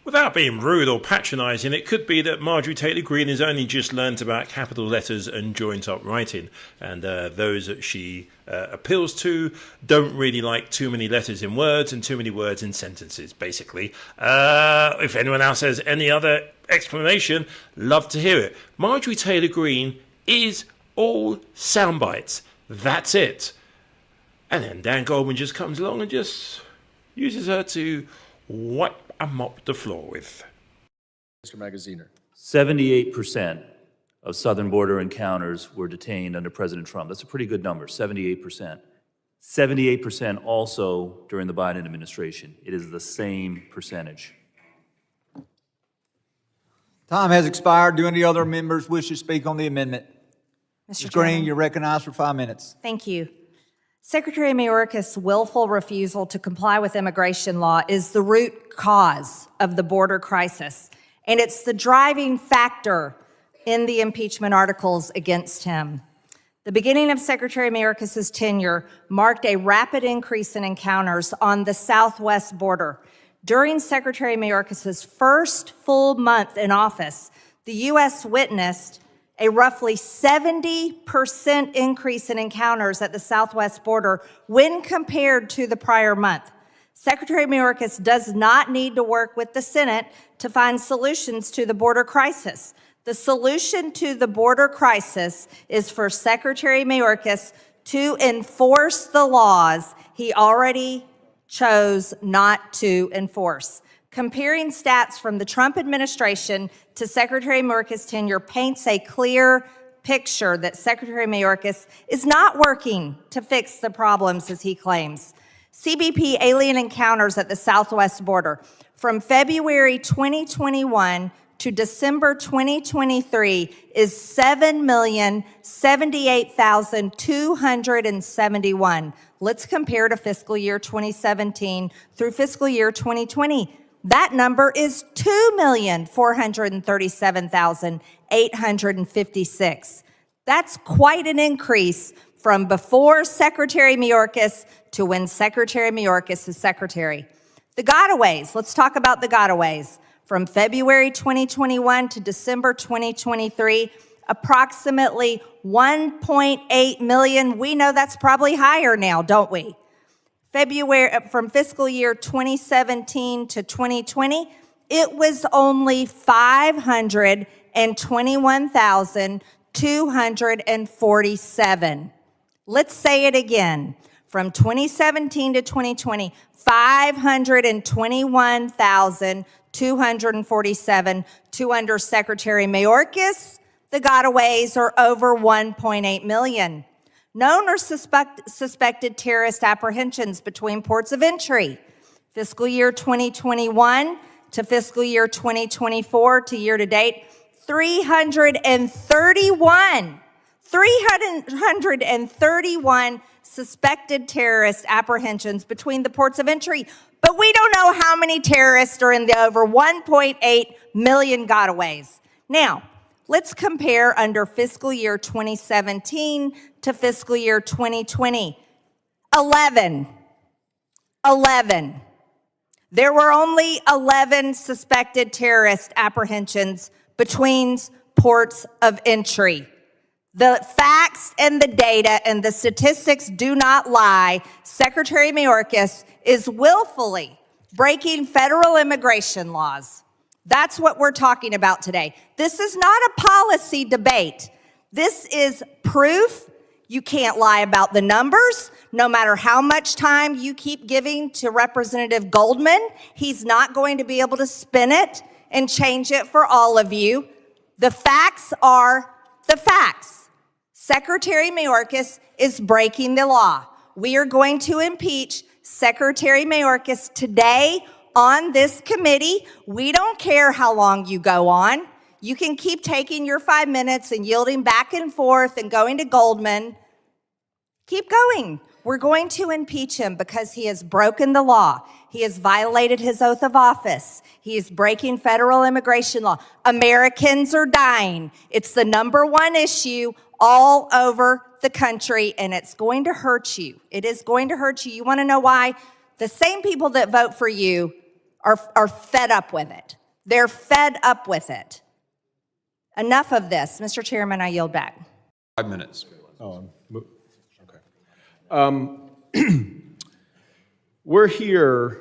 Without being rude or patronising, it could be that Marjorie Taylor Greene has only just learnt about capital letters and joint-up writing, and those that she appeals to don't really like too many letters in words and too many words in sentences, basically. If anyone else has any other explanation, love to hear it. Marjorie Taylor Greene is all sound bites. That's it. And then Dan Goldman just comes along and just uses her to wipe and mop the floor with. Mr. Magaziner. 78% of southern border encounters were detained under President Trump. That's a pretty good number, 78%. 78% also during the Biden administration. It is the same percentage. Time has expired. Do any other members wish to speak on the amendment? Mr. Greene, you're recognized for 5 minutes. Thank you. Secretary Mayorkas' willful refusal to comply with immigration law is the root cause of the border crisis, and it's the driving factor in the impeachment articles against him. The beginning of Secretary Mayorkas' tenure marked a rapid increase in encounters on the southwest border. During Secretary Mayorkas' first full month in office, the U.S. witnessed a roughly 70% increase in encounters at the southwest border when compared to the prior month. Secretary Mayorkas does not need to work with the Senate to find solutions to the border crisis. The solution to the border crisis is for Secretary Mayorkas to enforce the laws he already chose not to enforce. Comparing stats from the Trump administration to Secretary Mayorkas' tenure paints a clear picture that Secretary Mayorkas is not working to fix the problems as he claims. CBP alien encounters at the southwest border from February 2021 to December 2023 is 7,078,271. Let's compare to fiscal year 2017 through fiscal year 2020. That number is 2,437,856. That's quite an increase from before Secretary Mayorkas to when Secretary Mayorkas is secretary. The gotaways, let's talk about the gotaways. From February 2021 to December 2023, approximately 1.8 million. We know that's probably higher now, don't we? From fiscal year 2017 to 2020, it was only 521,247. Let's say it again. From 2017 to 2020, 521,247 to under Secretary Mayorkas. The gotaways are over 1.8 million. Known or suspected terrorist apprehensions between ports of entry. Fiscal year 2021 to fiscal year 2024 to year to date, 331 suspected terrorist apprehensions between the ports of entry. But we don't know how many terrorists are in the over 1.8 million gotaways. Now, let's compare under fiscal year 2017 to fiscal year 2020. 11. There were only 11 suspected terrorist apprehensions between ports of entry. The facts and the data and the statistics do not lie. Secretary Mayorkas is willfully breaking federal immigration laws. That's what we're talking about today. This is not a policy debate. This is proof. You can't lie about the numbers. No matter how much time you keep giving to Representative Goldman, he's not going to be able to spin it and change it for all of you. The facts are the facts. Secretary Mayorkas is breaking the law. We are going to impeach Secretary Mayorkas today on this committee. We don't care how long you go on. You can keep taking your 5 minutes and yielding back and forth and going to Goldman. Keep going. We're going to impeach him because he has broken the law. He has violated his oath of office. He is breaking federal immigration law. Americans are dying. It's the #1 issue all over the country, and it's going to hurt you. It is going to hurt you. You want to know why? The same people that vote for you are fed up with it. They're fed up with it. Enough of this. Mr. Chairman, I yield back. 5 minutes. We're here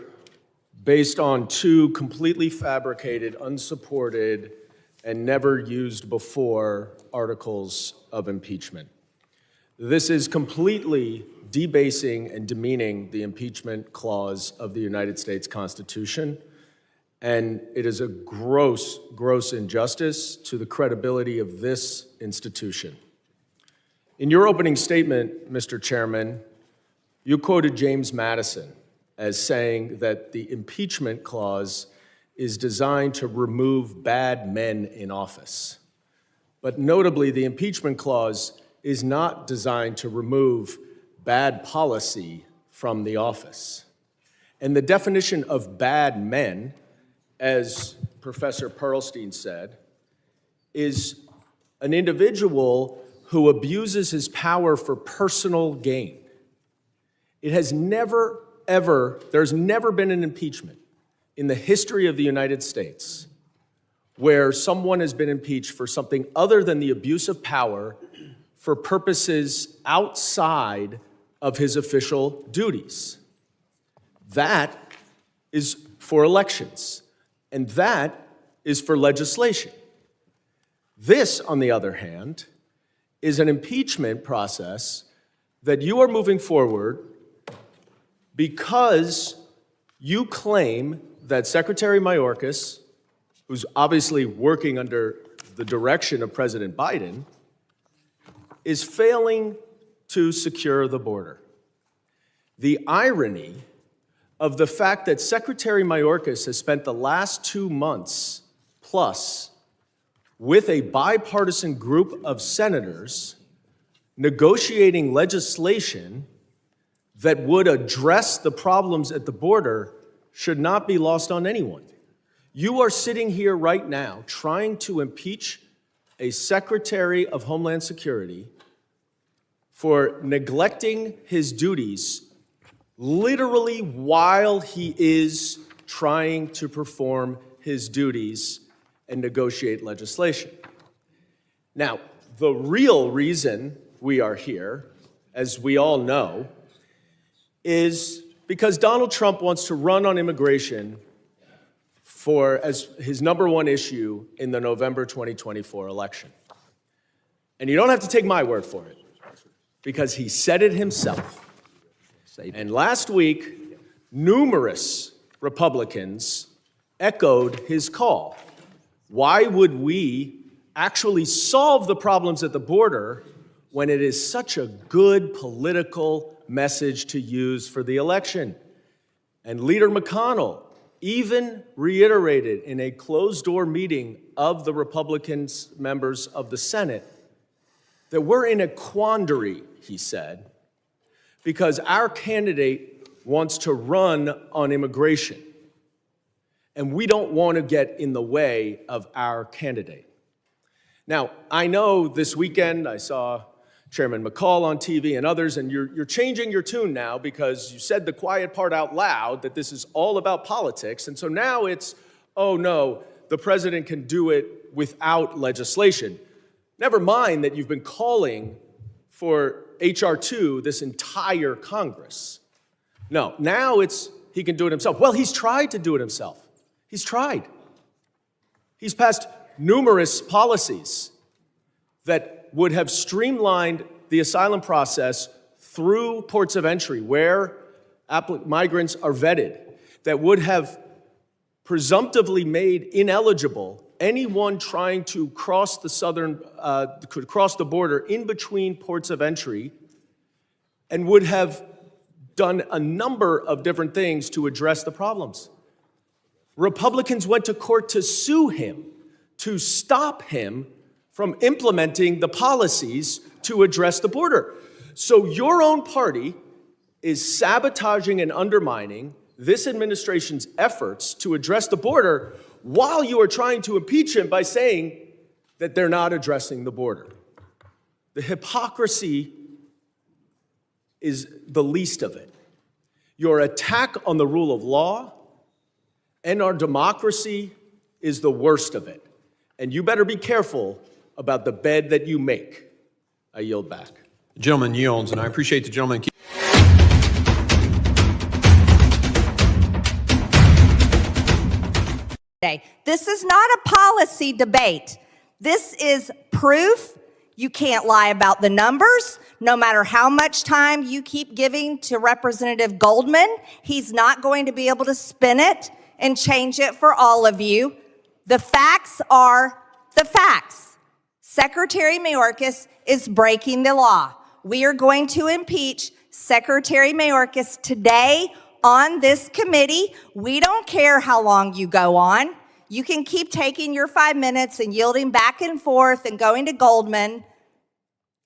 based on two completely fabricated, unsupported, and never used before articles of impeachment. This is completely debasing and demeaning the impeachment clause of the United States Constitution, and it is a gross, gross injustice to the credibility of this institution. In your opening statement, Mr. Chairman, you quoted James Madison as saying that the impeachment clause is designed to remove bad men in office. But notably, the impeachment clause is not designed to remove bad policy from the office. And the definition of bad men, as Professor Pearlstein said, is an individual who abuses his power for personal gain. It has never, ever, there's never been an impeachment in the history of the United States where someone has been impeached for something other than the abuse of power for purposes outside of his official duties. That is for elections, and that is for legislation. This, on the other hand, is an impeachment process that you are moving forward because you claim that Secretary Mayorkas, who's obviously working under the direction of President Biden, is failing to secure the border. The irony of the fact that Secretary Mayorkas has spent the last 2 months plus with a bipartisan group of senators negotiating legislation that would address the problems at the border should not be lost on anyone. You are sitting here right now trying to impeach a Secretary of Homeland Security for neglecting his duties literally while he is trying to perform his duties and negotiate legislation. Now, the real reason we are here, as we all know, is because Donald Trump wants to run on immigration as his number one issue in the November 2024 election. And you don't have to take my word for it, because he said it himself. And last week, numerous Republicans echoed his call. Why would we actually solve the problems at the border when it is such a good political message to use for the election? And Leader McConnell even reiterated in a closed-door meeting of the Republican members of the Senate that we're in a quandary, he said, because our candidate wants to run on immigration, and we don't want to get in the way of our candidate. Now, I know this weekend I saw Chairman McCall on TV and others, and you're changing your tune now because you said the quiet part out loud that this is all about politics, and so now it's, oh no, the president can do it without legislation. Never mind that you've been calling for H.R. 2 this entire Congress. No, now it's he can do it himself. Well, he's tried to do it himself. He's tried. He's passed numerous policies that would have streamlined the asylum process through ports of entry where migrants are vetted, that would have presumptively made ineligible anyone trying to cross the border in between ports of entry, and would have done a number of different things to address the problems. Republicans went to court to sue him, to stop him from implementing the policies to address the border. So your own party is sabotaging and undermining this administration's efforts to address the border while you are trying to impeach him by saying that they're not addressing the border. The hypocrisy is the least of it. Your attack on the rule of law and our democracy is the worst of it. And you better be careful about the bed that you make. I yield back. The gentleman yields, and I appreciate the gentleman. This is not a policy debate. This is proof. You can't lie about the numbers. No matter how much time you keep giving to Representative Goldman, he's not going to be able to spin it and change it for all of you. The facts are the facts. Secretary Mayorkas is breaking the law. We are going to impeach Secretary Mayorkas today on this committee. We don't care how long you go on. You can keep taking your 5 minutes and yielding back and forth and going to Goldman.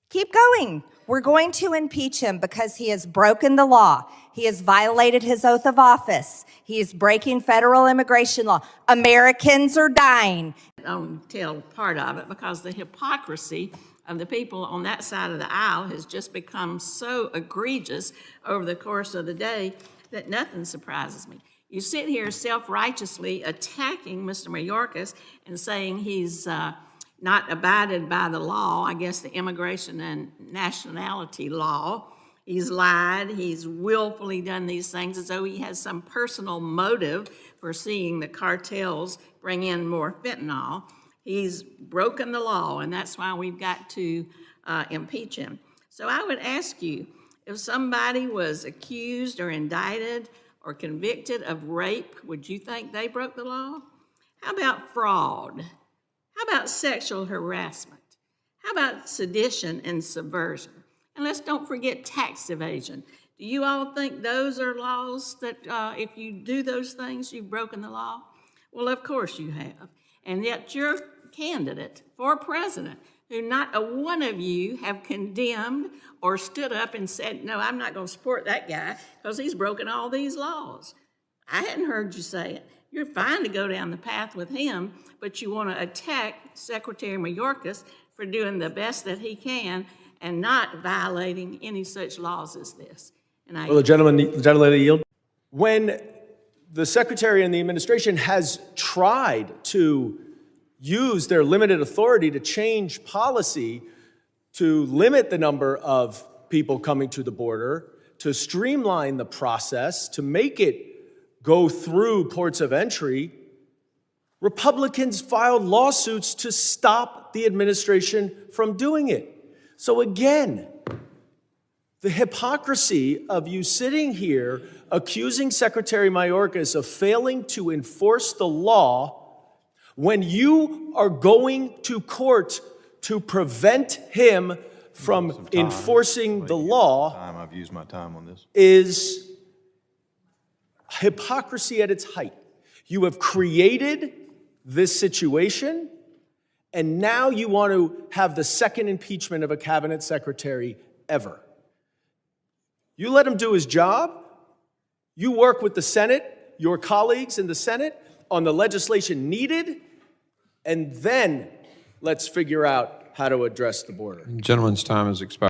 Keep going. We're going to impeach him because he has broken the law. He has violated his oath of office. He is breaking federal immigration law. Americans are dying. I don't tell part of it because the hypocrisy of the people on that side of the aisle has just become so egregious over the course of the day that nothing surprises me. You sit here self-righteously attacking Mr. Mayorkas and saying he's not abided by the law, I guess the immigration and nationality law. He's lied, he's willfully done these things as though he has some personal motive for seeing the cartels bring in more fentanyl. He's broken the law, and that's why we've got to impeach him. So I would ask you, if somebody was accused or indicted or convicted of rape, would you think they broke the law? How about fraud? How about sexual harassment? How about sedition and subversion? And let's don't forget tax evasion. Do you all think those are laws that if you do those things, you've broken the law? Well, of course you have. And yet your candidate for president, who not a one of you have condemned or stood up and said, no, I'm not going to support that guy because he's broken all these laws. I hadn't heard you say it. You're fine to go down the path with him, but you want to attack Secretary Mayorkas for doing the best that he can and not violating any such laws as this. And Well, the gentleman yield. When the Secretary and the administration has tried to use their limited authority to change policy to limit the number of people coming to the border, to streamline the process, to make it go through ports of entry, Republicans filed lawsuits to stop the administration from doing it. So again, the hypocrisy of you sitting here accusing Secretary Mayorkas of failing to enforce the law when you are going to court to prevent him from enforcing the law I've used my time on this. is hypocrisy at its height. You have created this situation, and now you want to have the second impeachment of a cabinet secretary ever. You let him do his job. You work with the Senate, your colleagues in the Senate, on the legislation needed, and then let's figure out how to address the border. The gentleman's time has expired.